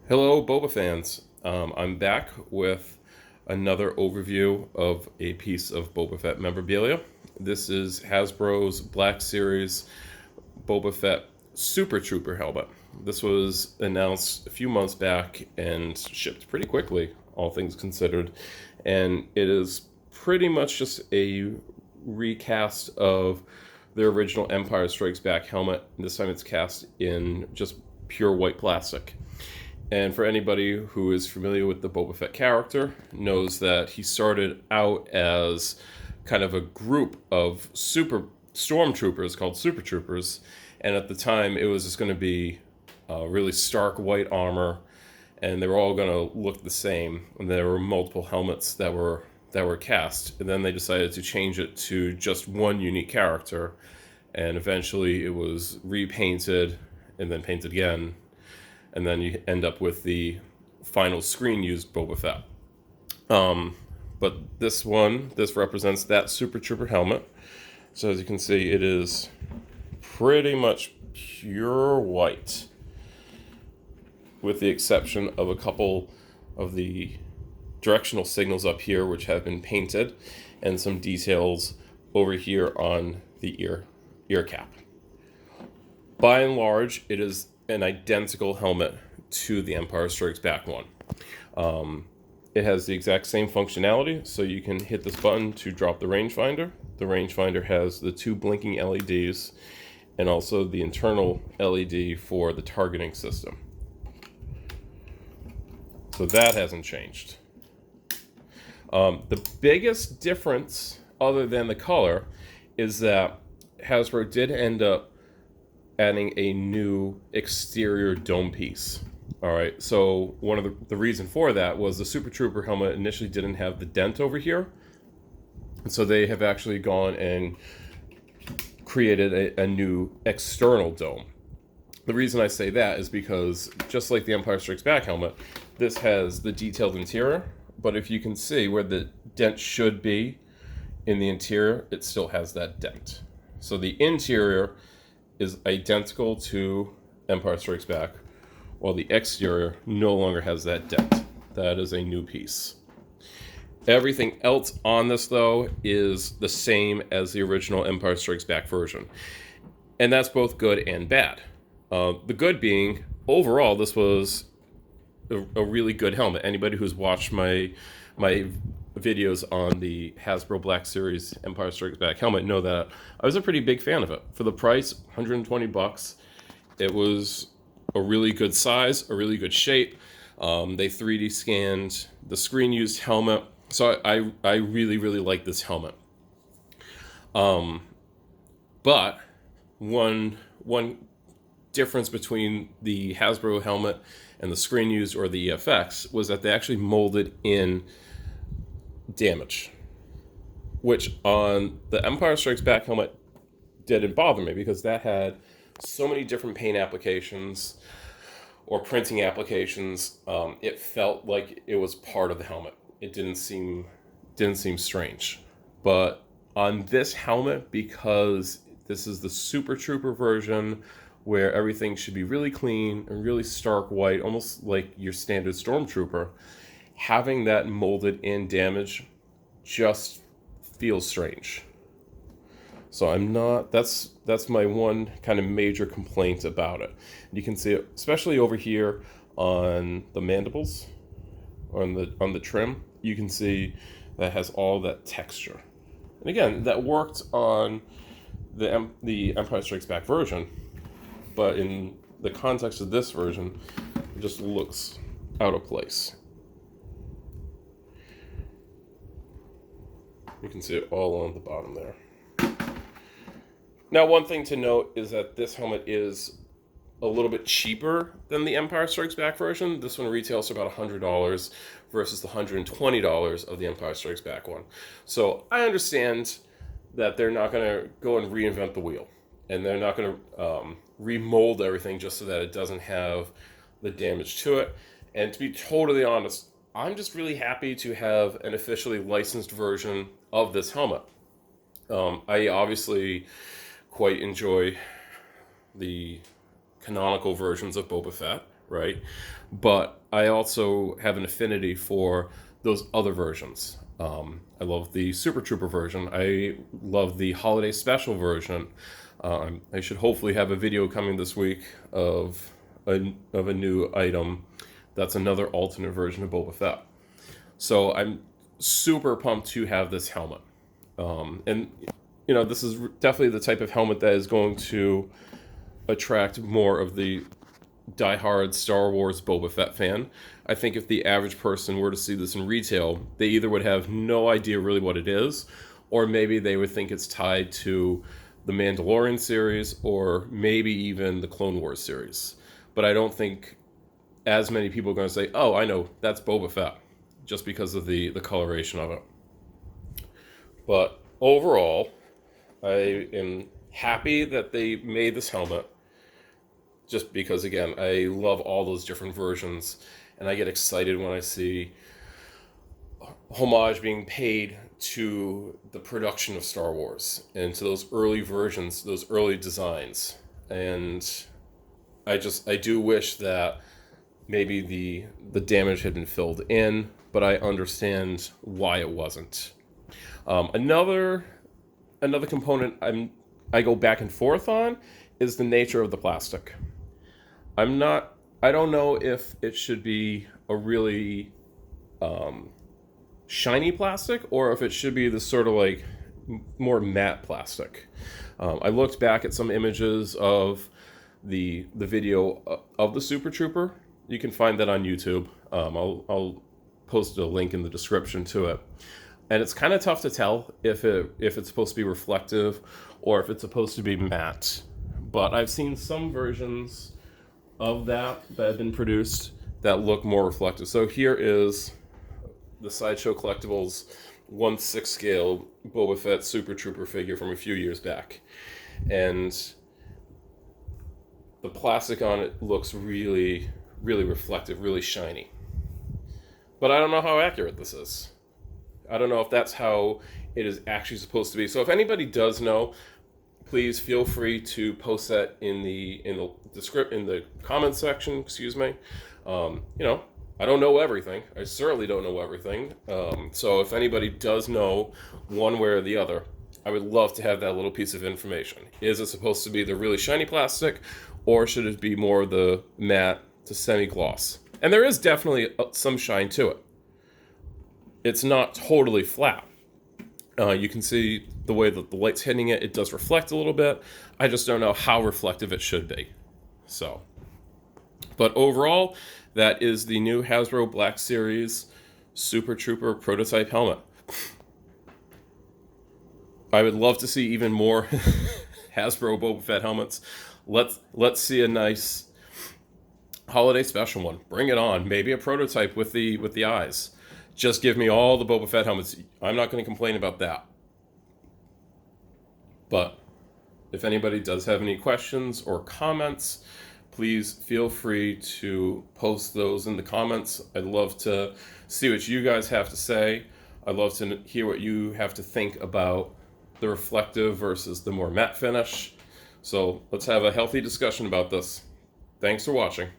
Hello, Boba fans. I'm back with another overview of a piece of Boba Fett memorabilia. This is Hasbro's Black Series Boba Fett Supertrooper helmet. This was announced a few months back and shipped pretty quickly, all things considered. And it is pretty much just a recast of the original Empire Strikes Back helmet. This time it's cast in just pure white plastic. And for anybody who is familiar with the Boba Fett character, knows that he started out as kind of a group of super stormtroopers called Supertroopers, and at the time it was just going to be really stark white armor, and they were all going to look the same. And there were multiple helmets that were cast, and then they decided to change it to just one unique character, and eventually it was repainted and then painted again, and then you end up with the final screen used Boba Fett. But this represents that Super Trooper helmet. So as you can see, it is pretty much pure white, with the exception of a couple of the directional signals up here, which have been painted, and some details over here on the ear cap. By and large, it is an identical helmet to the Empire Strikes Back one. It has the exact same functionality, so you can hit this button to drop the rangefinder. The rangefinder has the two blinking LEDs and also the internal LED for the targeting system. So that hasn't changed. The biggest difference, other than the color, is that Hasbro did end up adding a new exterior dome piece. All right, so one of the reason for that was the Super Trooper helmet initially didn't have the dent over here. So they have actually gone and created a new external dome. The reason I say that is because just like the Empire Strikes Back helmet, this has the detailed interior, but if you can see where the dent should be in the interior, it still has that dent. So the interior is identical to Empire Strikes Back, while the exterior no longer has that dent. That is a new piece. Everything else on this, though, is the same as the original Empire Strikes Back version. And that's both good and bad. The good being, overall, this was a really good helmet. Anybody who's watched my videos on the Hasbro Black Series Empire Strikes Back helmet know that I was a pretty big fan of it. For the price, $120, it was a really good size, a really good shape. They 3D scanned the screen used helmet, so I really, really like this helmet. But one difference between the Hasbro helmet and the screen used or the EFX was that they actually molded in damage, which on the Empire Strikes Back helmet didn't bother me because that had so many different paint applications or printing applications. It felt like it was part of the helmet. It didn't seem strange. But on this helmet, because this is the Super Trooper version where everything should be really clean and really stark white, almost like your standard Stormtrooper, having that molded in damage just feels strange. So that's my one kind of major complaint about it. You can see it especially over here on the mandibles, on the trim. You can see that has all that texture. And again, that worked on the Empire Strikes Back version, but in the context of this version, it just looks out of place. You can see it all on the bottom there. Now, one thing to note is that this helmet is a little bit cheaper than the Empire Strikes Back version. This one retails for about $100 versus the $120 of the Empire Strikes Back one. So I understand that they're not going to go and reinvent the wheel, and they're not going to remold everything just so that it doesn't have the damage to it. And to be totally honest, I'm just really happy to have an officially licensed version of this helmet. I obviously quite enjoy the canonical versions of Boba Fett, right? But I also have an affinity for those other versions. I love the Supertrooper version. I love the holiday special version. I should hopefully have a video coming this week of a new item that's another alternate version of Boba Fett. So I'm super pumped to have this helmet. And, you know, this is definitely the type of helmet that is going to attract more of the diehard Star Wars Boba Fett fan. I think if the average person were to see this in retail, they either would have no idea really what it is, or maybe they would think it's tied to the Mandalorian series, or maybe even the Clone Wars series. But I don't think as many people are going to say, oh, I know, that's Boba Fett, just because of the coloration of it. But overall, I am happy that they made this helmet, just because, again, I love all those different versions, and I get excited when I see homage being paid to the production of Star Wars and to those early versions, those early designs. And I do wish that maybe the damage had been filled in, but I understand why it wasn't. Another component I go back and forth on is the nature of the plastic. I don't know if it should be a really shiny plastic, or if it should be this sort of like more matte plastic. I looked back at some images of the video of the Supertrooper. You can find that on YouTube. I'll post a link in the description to it. And it's kind of tough to tell if it's supposed to be reflective or if it's supposed to be matte. But I've seen some versions of that have been produced that look more reflective. So here is the Sideshow Collectibles 1/6 scale Boba Fett Supertrooper figure from a few years back. And the plastic on it looks really, really reflective, really shiny. But I don't know how accurate this is. I don't know if that's how it is actually supposed to be. So if anybody does know, please feel free to post that in the comment section. Excuse me. You know, I don't know everything. I certainly don't know everything. So if anybody does know one way or the other, I would love to have that little piece of information. Is it supposed to be the really shiny plastic, or should it be more the matte to semi-gloss? And there is definitely some shine to it. It's not totally flat. You can see the way that the light's hitting it. It does reflect a little bit. I just don't know how reflective it should be. So, but overall, that is the new Hasbro Black Series Supertrooper prototype helmet. I would love to see even more Hasbro Boba Fett helmets. Let's see a nice holiday special one. Bring it on. Maybe a prototype with the eyes. Just give me all the Boba Fett helmets. I'm not going to complain about that. But if anybody does have any questions or comments, please feel free to post those in the comments. I'd love to see what you guys have to say. I'd love to hear what you have to think about the reflective versus the more matte finish. So let's have a healthy discussion about this. Thanks for watching.